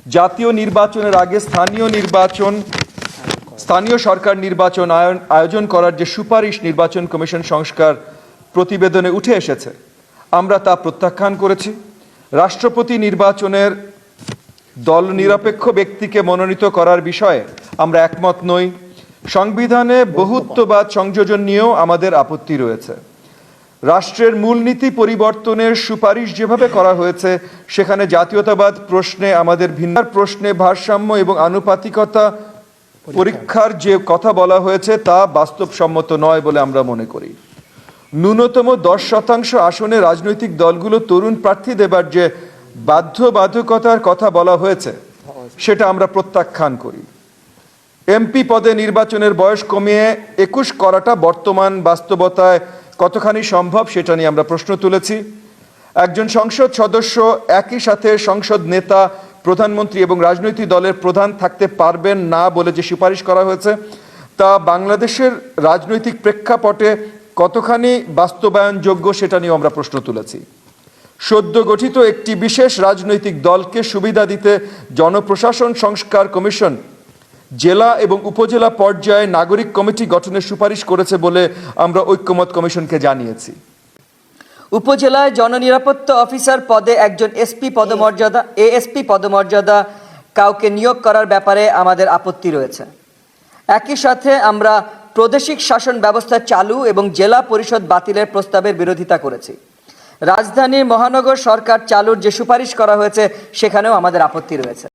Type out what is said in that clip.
জাতীয় নির্বাচনের আগে স্থানীয় সরকার নির্বাচন আয়োজন করার যে সুপারিশ নির্বাচন কমিশন সংস্কার প্রতিবেদনে উঠে এসেছে, আমরা তা প্রত্যাখ্যান করেছি। রাষ্ট্রপতি নির্বাচনের দল নিরপেক্ষ ব্যক্তিকে মনোনীত করার বিষয়ে আমরা একমত নই। সংবিধানে বহুত্ববাদ সংযোজন নিয়েও আমাদের আপত্তি রয়েছে। রাষ্ট্রের মূলনীতি পরিবর্তনের সুপারিশ যেভাবে করা হয়েছে, সেখানে জাতীয়তাবাদ প্রশ্নে আমাদের ভিন্ন প্রশ্নে ভারসাম্য এবং আনুপাতিকতা পরীক্ষার যে কথা বলা হয়েছে তা বাস্তবসম্মত নয় বলে আমরা মনে করি। ন্যূনতম 10% আসনে রাজনৈতিক দলগুলো তরুণ প্রার্থী দেবার যে বাধ্যবাধকতার কথা বলা হয়েছে, সেটা আমরা প্রত্যাখ্যান করি। এমপি পদে নির্বাচনের বয়স কমিয়ে 21 করাটা বর্তমান বাস্তবতায় কতখানি সম্ভব সেটা নিয়ে আমরা প্রশ্ন তুলেছি। একজন সংসদ সদস্য একই সাথে সংসদ নেতা, প্রধানমন্ত্রী এবং রাজনৈতিক দলের প্রধান থাকতে পারবেন না বলে যে সুপারিশ করা হয়েছে, তা বাংলাদেশের রাজনৈতিক প্রেক্ষাপটে কতখানি বাস্তবায়নযোগ্য সেটা নিয়েও আমরা প্রশ্ন তুলেছি। সদ্য গঠিত একটি বিশেষ রাজনৈতিক দলকে সুবিধা দিতে জনপ্রশাসন সংস্কার কমিশন জেলা এবং উপজেলা পর্যায়ে নাগরিক কমিটি গঠনের সুপারিশ করেছে বলে আমরা ঐক্যমত কমিশনকে জানিয়েছি। উপজেলায় জননিরাপত্তা অফিসার পদে একজন এএসপি পদমর্যাদা কাউকে নিয়োগ করার ব্যাপারে আমাদের আপত্তি রয়েছে। একই সাথে আমরা প্রাদেশিক শাসন ব্যবস্থা চালু এবং জেলা পরিষদ বাতিলের প্রস্তাবের বিরোধিতা করেছি। রাজধানীর মহানগর সরকার চালুর যে সুপারিশ করা হয়েছে, সেখানেও আমাদের আপত্তি রয়েছে।